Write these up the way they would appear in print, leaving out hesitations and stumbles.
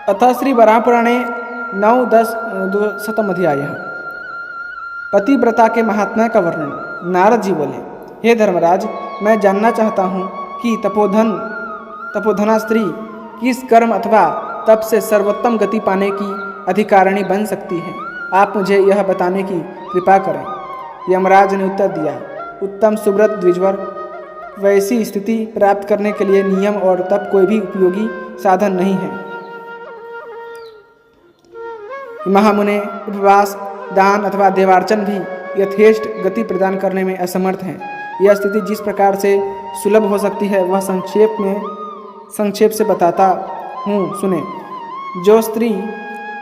अतः श्री वराहपुराणे 9-10 अध्याय पतिव्रता के महात्म्य का वर्णन। नारद जी बोले, हे धर्मराज, मैं जानना चाहता हूँ कि तपोधना स्त्री किस कर्म अथवा तप से सर्वोत्तम गति पाने की अधिकारिणी बन सकती है। आप मुझे यह बताने की कृपा करें। यमराज ने उत्तर दिया, उत्तम सुब्रत द्विजवर, वैसी स्थिति प्राप्त करने के लिए नियम और तप कोई भी उपयोगी साधन नहीं है। महामुने उपवास, दान अथवा देवार्चन भी यथेष्ट गति प्रदान करने में असमर्थ हैं। यह स्थिति जिस प्रकार से सुलभ हो सकती है वह संक्षेप से बताता हूँ, सुने। जो स्त्री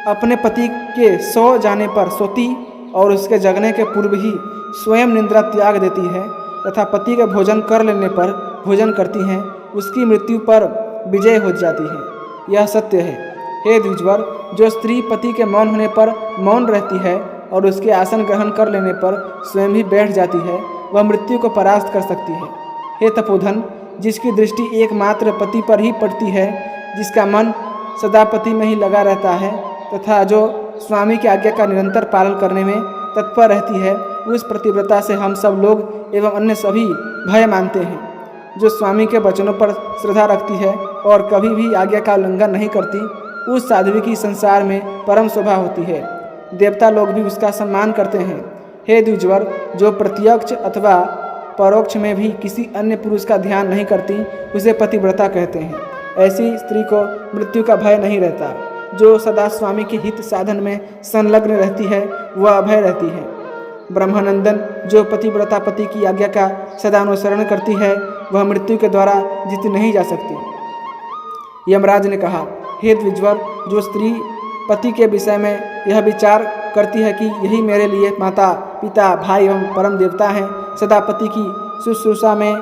अपने पति के सो जाने पर सोती और उसके जगने के पूर्व ही स्वयं निद्रा त्याग देती है तथा पति का भोजन कर लेने पर भोजन करती हैं, उसकी मृत्यु पर विजय हो जाती है। यह सत्य है। हे द्विजवर, जो स्त्री पति के मौन होने पर मौन रहती है और उसके आसन ग्रहण कर लेने पर स्वयं ही बैठ जाती है, वह मृत्यु को परास्त कर सकती है। हे तपोधन, जिसकी दृष्टि एकमात्र पति पर ही पड़ती है, जिसका मन सदा पति में ही लगा रहता है तथा जो स्वामी की आज्ञा का निरंतर पालन करने में तत्पर रहती है, उस पतिव्रता से हम सब लोग एवं अन्य सभी भय मानते हैं। जो स्वामी के वचनों पर श्रद्धा रखती है और कभी भी आज्ञा का उल्लंघन नहीं करती, उस साध्वी की संसार में परम शोभा होती है। देवता लोग भी उसका सम्मान करते हैं। हे द्विजवर, जो प्रत्यक्ष अथवा परोक्ष में भी किसी अन्य पुरुष का ध्यान नहीं करती, उसे पतिव्रता कहते हैं। ऐसी स्त्री को मृत्यु का भय नहीं रहता। जो सदा स्वामी के हित साधन में संलग्न रहती है, वह अभय रहती है। ब्रह्मानंदन, जो पतिव्रता पति की आज्ञा का सदा अनुसरण करती है, वह मृत्यु के द्वारा जीती नहीं जा सकती। यमराज ने कहा, हे द्विजवर, जो स्त्री पति के विषय में यह विचार करती है कि यही मेरे लिए माता पिता भाई एवं परम देवता हैं, सदा पति की शुश्रूषा में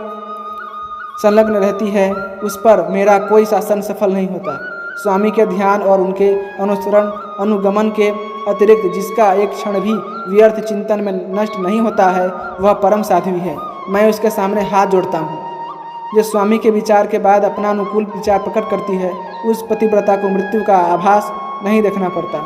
संलग्न रहती है, उस पर मेरा कोई शासन सफल नहीं होता। स्वामी के ध्यान और उनके अनुसरण अनुगमन के अतिरिक्त जिसका एक क्षण भी व्यर्थ चिंतन में नष्ट नहीं होता है, वह परम साध्वी है। मैं उसके सामने हाथ जोड़ता हूँ। जो स्वामी के विचार के बाद अपना अनुकूल विचार प्रकट करती है, उस पतिव्रता को मृत्यु का आभास नहीं देखना पड़ता।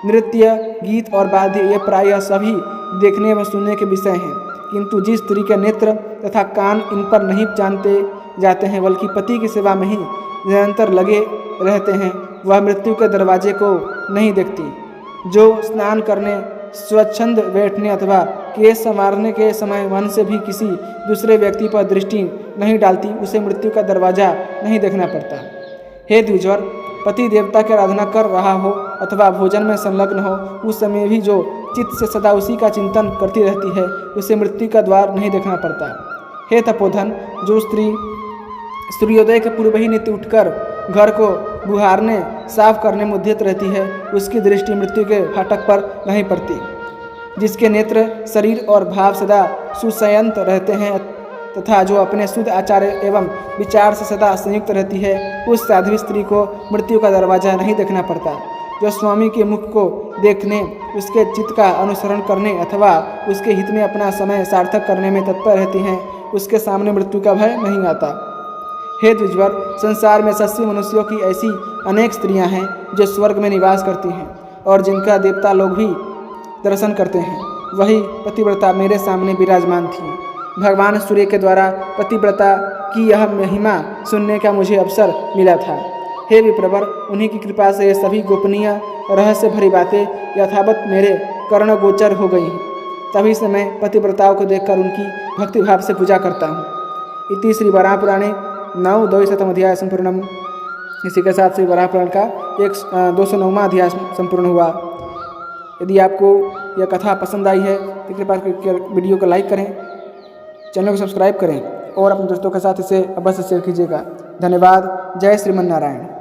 नृत्य, गीत और वाद्य ये प्रायः सभी देखने व सुनने के विषय हैं, किंतु जिस स्त्री के नेत्र तथा कान इन पर नहीं जानते जाते हैं, बल्कि पति की सेवा में ही निरंतर लगे रहते हैं, वह मृत्यु के दरवाजे को नहीं देखती। जो स्नान करने, स्वच्छंद बैठने अथवा केस संवारने के समय मन से भी किसी दूसरे व्यक्ति पर दृष्टि नहीं डालती, उसे मृत्यु का दरवाजा नहीं देखना पड़ता। हे द्विजवर, पति देवता की आराधना कर रहा हो अथवा भोजन में संलग्न हो, उस समय भी जो चित्त से सदा उसी का चिंतन करती रहती है, उसे मृत्यु का द्वार नहीं देखना पड़ता। हे तपोधन, जो स्त्री सूर्योदय के पूर्व ही नित्य उठकर घर को बुहारने साफ करने में उद्यत रहती है, उसकी दृष्टि मृत्यु के फाटक पर नहीं पड़ती। जिसके नेत्र, शरीर और भाव सदा सुसंयत रहते हैं तथा जो अपने शुद्ध आचार एवं विचार से सदा संयुक्त रहती है, उस साध्वी स्त्री को मृत्यु का दरवाजा नहीं देखना पड़ता। जो स्वामी के मुख को देखने, उसके चित्त का अनुसरण करने अथवा उसके हित में अपना समय सार्थक करने में तत्पर रहती हैं, उसके सामने मृत्यु का भय नहीं आता। हे द्विजवर, संसार में 80 मनुष्यों की ऐसी अनेक स्त्रियां हैं जो स्वर्ग में निवास करती हैं और जिनका देवता लोग भी दर्शन करते हैं। वही पतिव्रता मेरे सामने विराजमान थी। भगवान सूर्य के द्वारा पतिव्रता की यह महिमा सुनने का मुझे अवसर मिला था। हे विप्रवर, उन्हीं की कृपा से ये सभी गोपनीय रहस्य भरी बातें यथावत मेरे कर्णगोचर हो गई हैं। तभी से मैं पतिव्रताओं को देखकर उनकी भक्तिभाव से पूजा करता हूँ। इति श्री वराहपुराणे 9-10 अध्याय संपूर्णम। इसी के साथ श्री वराहपुराण का 209वां अध्याय संपूर्ण हुआ। यदि आपको यह कथा पसंद आई है तो कृपया करके वीडियो को लाइक करें, चैनल को सब्सक्राइब करें और अपने दोस्तों के साथ इसे अवश्य शेयर कीजिएगा। धन्यवाद। जय श्रीमन नारायण।